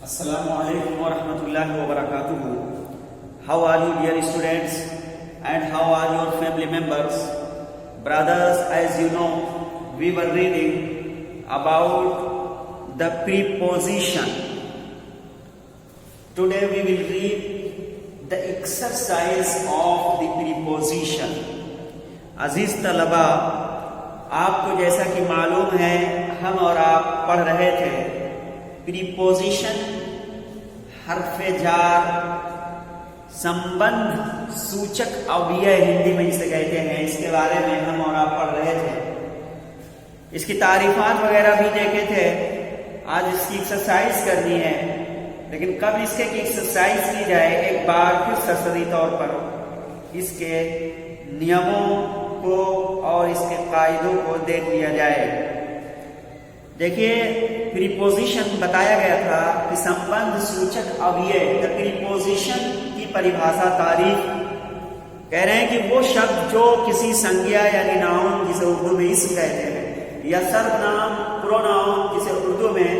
Assalamualaikum warahmatullahi wabarakatuh. How are you, dear students, and how are your family members? Brothers, as you know, we were reading about the preposition. Today we will read the exercise of the preposition. अजीज तलबा, आपको जैसा कि मालूम है, हम और आप पढ़ रहे थे प्रीपोजिशन, हर्फ़े जार, संबंध सूचक अव्यय हिंदी में जिसे कहते हैं, इसके बारे में हम और आप पढ़ रहे थे। इसकी तारीफात वगैरह भी देखे थे। आज इसकी एक्सरसाइज करनी है, लेकिन कब इसके की एक्सरसाइज की जाए, एक बार फिर सरसरी तौर पर इसके नियमों को और इसके कायदों को देख लिया जाए। देखिए, प्रीपोजिशन बताया गया था कि संबंध सूचक अव्यय, द प्रीपोजिशन की परिभाषा तारीफ कह रहे हैं कि वो शब्द जो किसी संज्ञा यानी नाउन जिसे उर्दू में इसम कहते हैं, या सर्वनाम प्रोनाउन जिसे उर्दू में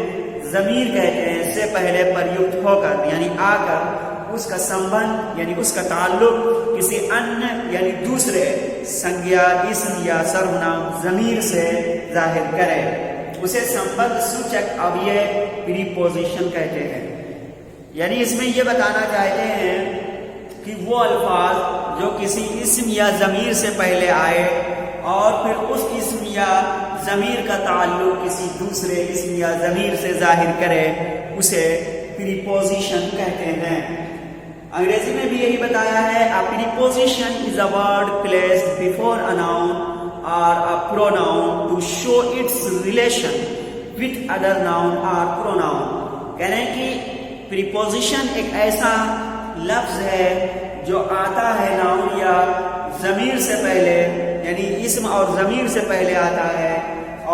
ज़मीर कहते हैं, से पहले प्रयुक्त होकर यानी आकर उसका संबंध यानी उसका ताल्लुक किसी अन्य यानी दूसरे संज्ञा, इसम या सर्वनाम ज़मीर से जाहिर करे, उसे संबंध सूचक अव्यय प्रीपोजिशन कहते हैं। यानी इसमें यह बताना चाहते हैं कि वो अल्फाज जो किसी इसम या ज़मीर से पहले आए और फिर उस इसम या ज़मीर का ताल्लुक किसी दूसरे इसम या ज़मीर से जाहिर करे, उसे प्रीपोजिशन कहते हैं। अंग्रेजी में भी यही बताया है, अ preposition is a word placed before a noun or a pronoun to show its relation with other noun or pronoun। कह रहे हैं कि प्रीपोजिशन एक ऐसा लफ्ज है जो आता है नाउन या ज़मीर से पहले, यानी इसम और ज़मीर से पहले आता है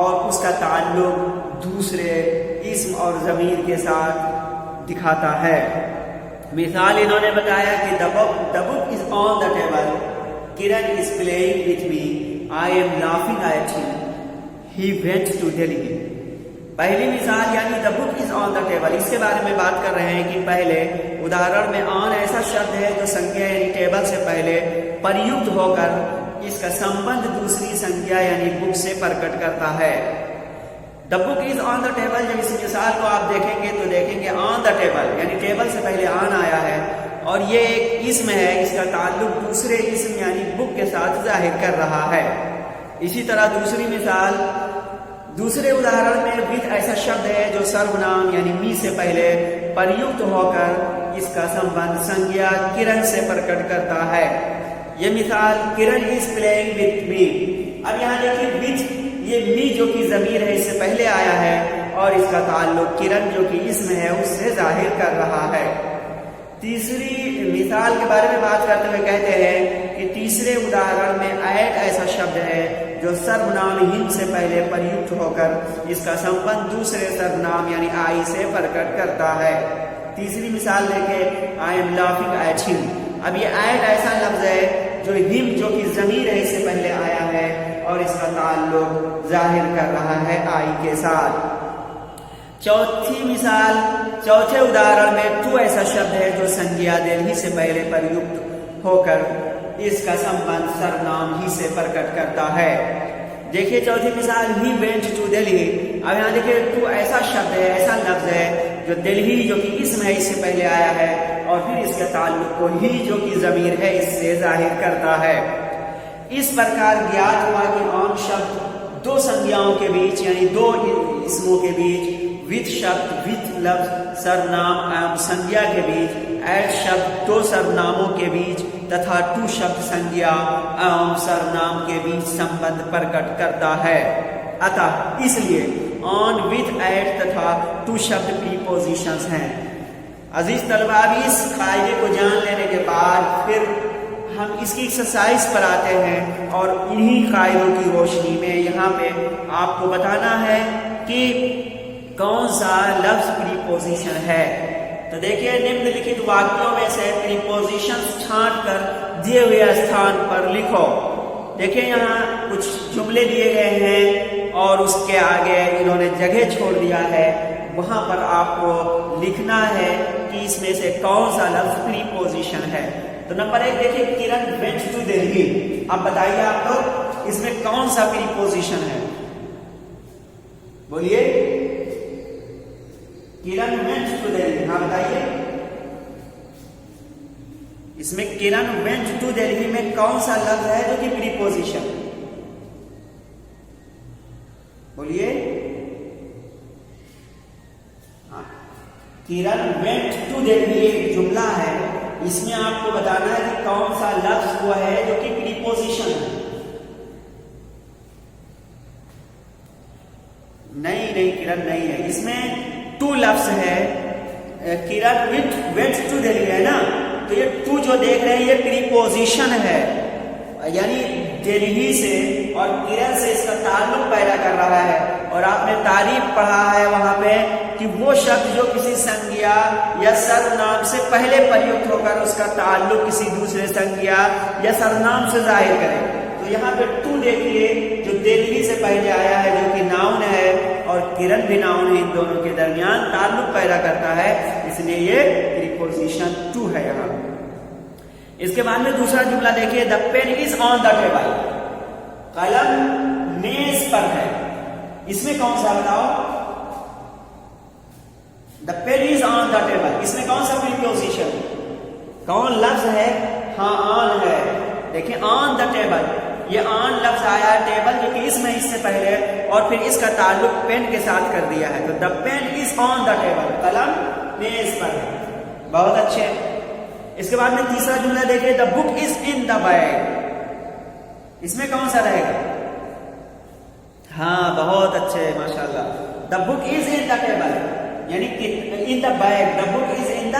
और उसका ताल्लुक दूसरे इसम और ज़मीर के साथ दिखाता है। मिसाल इन्होंने बताया कि the book is on the table, Kiran is playing with me, I am laughing at him, he went to Delhi। पहली मिसाल यानी the book is on the table, इसके बारे में बात कर रहे हैं कि पहले उदाहरण में on ऐसा शब्द है जो संज्ञा यानी टेबल से पहले प्रयुक्त होकर इसका संबंध दूसरी संज्ञा यानी बुक से प्रकट करता है। The book is on the table, जब इस मिसाल को आप देखेंगे तो देखेंगे on the table यानी टेबल से पहले on आया है और ये एक इसम है, इसका ताल्लुक दूसरे इसम यानी बुक के साथ जाहिर कर रहा है। इसी तरह दूसरी मिसाल, दूसरे उदाहरण में विद ऐसा शब्द है जो सर्वनाम यानी मी से पहले प्रयुक्त होकर इसका संबंध संज्ञा किरण से प्रकट करता है। ये मिसाल, किरण इज प्लेइंग विथ मी। अब यहाँ देखिए विथ, ये मी जो कि ज़मीर है इससे पहले आया है और इसका ताल्लुक किरण जो कि इसम है उससे जाहिर कर रहा है। तीसरी मिसाल के बारे में बात करते हुए कहते हैं कि तीसरे उदाहरण में ऐट ऐसा शब्द है जो सर्वनाम हिम से पहले प्रयुक्त होकर इसका संबंध दूसरे सर्वनाम यानी आई से प्रकट करता है। तीसरी मिसाल देखें, I am laughing at him. अब ये ऐट ऐसा लफ्ज है जो हिम जो कि ज़मीर है इससे पहले आया है और इसका ताल्लुक जाहिर कर रहा है आई के साथ। चौथी मिसाल, चौथे उदाहरण में टू ऐसा शब्द है जो संज्ञा दिल्ली से पहले प्रयुक्त होकर इसका संबंध सर्वनाम ही से प्रकट करता है। देखिए चौथी मिसाल, ही वेंट टू दिल्ली। अब यहाँ देखिए टू ऐसा शब्द है, ऐसा लफ्ज है जो दिल्ली जो कि इसम है इससे पहले आया है और फिर इसके ताल्लुक को ही जो कि ज़मीर है इससे जाहिर करता है। इस प्रकार ज्ञात हुआ कि ऑन शब्द दो संज्ञाओं के बीच यानी दो इसमों के बीच, विथ शब्द विथ लफ्ज सर्वनाम एवं संज्ञा के बीच, एट शब्द दो सर्वनामों के बीच तथा टू शब्द संज्ञा एवं सर्वनाम के बीच संबंध प्रकट करता है। अतः इसलिए ऑन, विथ, एट तथा टू शब्द प्रीपोजिशंस हैं। अजीज तलबा, इस कायदे को जान लेने के बाद फिर हम इसकी एक्सरसाइज पर आते हैं और इन्हीं कायदों की रोशनी में यहाँ पे आपको बताना है कि कौन सा लफ्ज प्रीपोजिशन है। तो देखिए, निम्नलिखित वाक्यों में से प्रीपोजिशन छांट कर दिए हुए स्थान पर लिखो। देखिए यहाँ कुछ जुमले दिए गए हैं और उसके आगे इन्होंने जगह छोड़ दिया है, वहां पर आपको लिखना है कि इसमें से कौन सा लफ्ज प्रीपोजिशन है। तो नंबर 1 देखिए, किरण वेंट टू दिल्ली। अब बताइए आप लोग इसमें कौन सा प्रीपोजिशन है, बोलिए। किरण वेंट टू दिल्ली, हाँ बताइए, इसमें किरण वेंट टू दिल्ली में कौन सा लफ्ज है जो कि प्रीपोजिशन, बोलिए। हाँ, किरण वेंट टू दिल्ली एक जुमला है, इसमें आपको बताना है कि कौन सा लफ्ज वो है जो कि प्रीपोजिशन है। नहीं किरण नहीं है, इसमें टू लफ्ज है। किरण वेंट टू दिल्ली है ना, तो ये टू जो देख रहे हैं ये प्रीपोजिशन है, यानी दिल्ली से और किरण से इसका ताल्लुक पैदा कर रहा है। और आपने तारीफ पढ़ा है वहां पे कि वो शब्द जो किसी संज्ञा या सर्वनाम से पहले प्रयुक्त होकर उसका ताल्लुक किसी दूसरे संज्ञा या सर्वनाम से जाहिर करे। तो यहाँ पे टू देखिए जो दिल्ली से पहले आया है जो कि नाउन है और किरण भी नाउन है, इन दोनों के दरमियान ताल्लुक पैदा करता है, इसलिए ये प्रीपोजिशन टू है यहाँ। इसके बाद में दूसरा जुमला देखिए, the pen is on the table, कलम मेज पर है। इसमें कौन सा बताओ, the pen is on the table, इसमें कौन सा प्रीपोजिशन, कौन लफ्ज है, हाँ ऑन है। देखिए ऑन द टेबल, ये ऑन लफ्ज आया टेबल जो कि इसमें इससे पहले और फिर इसका ताल्लुक पेन के साथ कर दिया है। तो the pen is on the table, कलम मेज पर है। बहुत अच्छे। इसके बाद में तीसरा जुमला देखिए, the book is in the bag, इसमें कौन सा रहेगा, हाँ बहुत अच्छे माशाल्लाह। The book is in the table यानी in the bag, the book is in the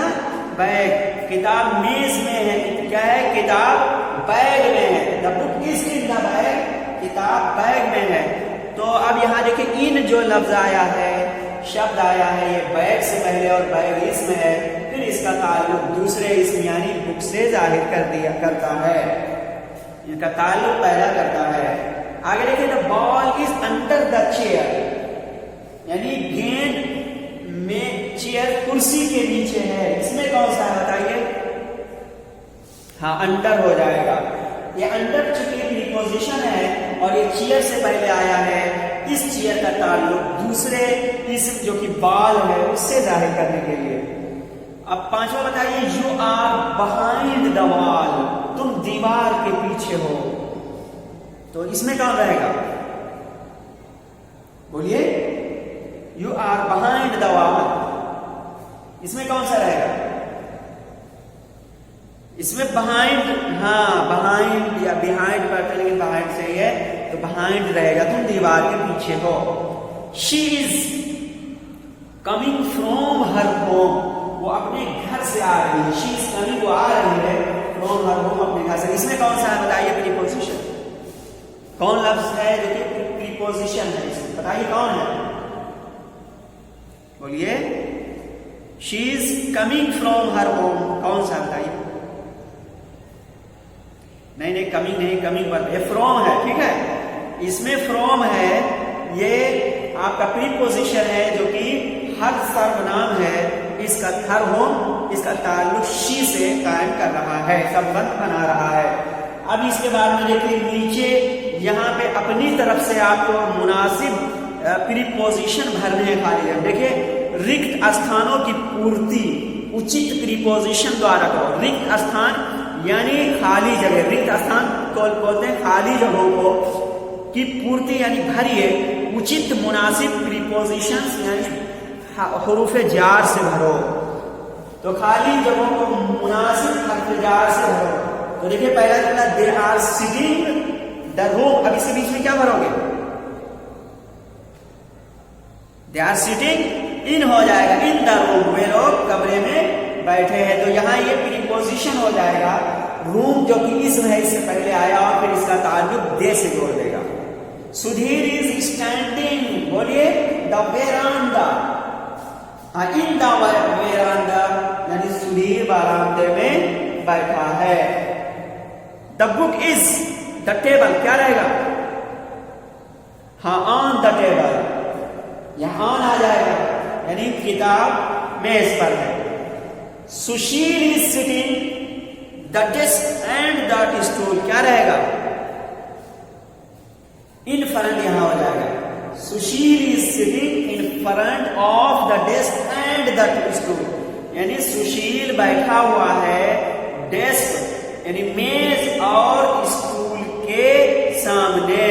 bag, किताब मेज में है, क्या है, किताब बैग में है। The book is in the bag, किताब बैग में है। तो अब यहाँ देखिए इन जो लफ्ज आया है, शब्द आया है, ये बैग से पहले और बैग इसमें है, फिर इसका ताल्लुक दूसरे इसम यानी बुक से जाहिर करता है, इनका ताल्लुक पैदा करता है। आगे देखिए, the ball is under the chair, यानी गेंद में चेयर कुर्सी के नीचे है, इसमें कौन सा है बताइए, हाँ अंडर हो जाएगा। ये अंडर चूंकि प्रीपोजिशन है और ये चेयर से पहले आया है, इस चेयर का ताल्लुक दूसरे इसम जो कि बॉल है उससे जाहिर करने के लिए। अब पांचवा बताइए, you are behind the wall, तुम दीवार के पीछे हो, तो इसमें कौन रहेगा, बोलिए। You are behind the wall, इसमें कौन सा रहेगा, इसमें बिहाइंड, हाँ बिहाइंड या बिहाइंड पढ़ते लेकिन बिहाइंड सही है, तो बिहाइंड रहेगा, तुम दीवार के पीछे हो। She is coming from her home, वो अपने घर से आ रही है, शी इज कमिंग, वो आ रही है, फ्रॉम हर होम, अपने घर से। इसमें कौन सा है बताइए प्रीपोजिशन, कौन लफ्ज है जो कि प्रीपोजिशन है, इसमें बताइए कौन है, बोलिए। She is coming from her home, कौन सा बताइए, नहीं कमिंग नहीं, कमिंग पर ये फ्रॉम है, ठीक है, इसमें फ्रॉम है, ये आपका प्रीपोजिशन है जो कि हर सर्वनाम है, इसका हर होम, इसका ताल्लुक शी से कायम कर रहा है, संबंध बना रहा है। अब इसके बाद में देखिए नीचे यहाँ पे अपनी तरफ से आपको मुनासिब प्रीपोजिशन भरने हैं खाली जगह। देखिए रिक्त स्थानों की पूर्ति उचित प्रीपोजिशन द्वारा करो। रिक्त स्थान यानी खाली जगह, रिक्त स्थान को बोलते हैं खाली जगहों को की पूर्ति यानी भरिए उचित मुनासिब प्रीपोजिशंस यानी हरूफ जार से भरो। तो खाली जगहों को मुनासिब हर्फ जार से भरो। तो देखिए पहला जुमला, they are sitting the room, अब इसके बीच में क्या भरोगे, दे आर सिटिंग इन हो जाएगा, इन द रूम, वे लोग कमरे में बैठे हैं। तो यहाँ ये प्रीपोजिशन हो जाएगा, रूम जो कि इसम है इससे पहले आया और फिर इसका ताल्लुक दे से जोड़ देगा। सुधीर इज स्टैंडिंग, बोलिए the veranda, in the veranda यानी सुधीर बारामदे में बैठा है। The book is the table, क्या रहेगा, हाँ ऑन द टेबल, यहां ऑन आ जाएगा, यानी किताब मेज पर है। Sushil is sitting the desk and the stool, क्या रहेगा? इन फ्रंट यहां हो जाएगा। Sushil is sitting in front of the desk and the stool, यानी सुशील बैठा हुआ है डेस्क यानी मेज और स्टूल के सामने।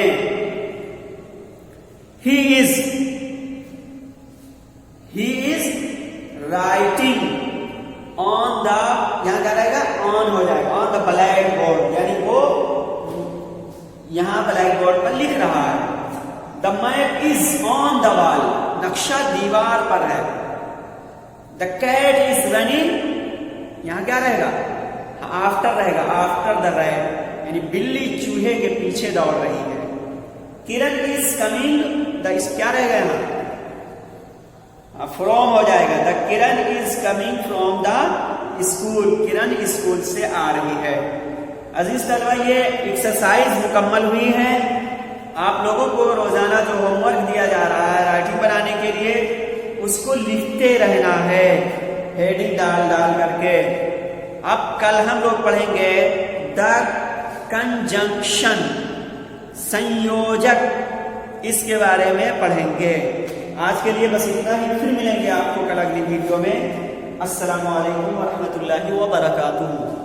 He is writing on the, यहां क्या रहेगा? ऑन हो जाएगा, ऑन द ब्लैक बोर्ड, यानी वो यहां ब्लैक बोर्ड पर लिख रहा है। The map is on the wall, नक्शा दीवार पर है। द कैट इज रनिंग, यहां क्या रहेगा? आफ्टर रहेगा, आफ्टर द रैट, यानी बिल्ली चूहे के पीछे दौड़ रही है। किरण इज कमिंग, द क्या रहेगा यहां? फ्रॉम हो जाएगा। The Kiran is coming from the school, Kiran school से आ रही है। अजीज तलबा, ये एक्सरसाइज मुकम्मल हुई है। आप लोगों को रोजाना जो होमवर्क दिया जा रहा है राइटिंग बनाने के लिए, उसको लिखते रहना है हेडिंग डाल डाल करके। अब कल हम लोग पढ़ेंगे द कंजंक्शन, संयोजक, इसके बारे में पढ़ेंगे। आज के लिए बस इतना ही, फिर मिलेंगे आपको कल अगली वीडियो में। अस्सलामु अलैकुम व रहमतुल्लाहि व बरकातुहू।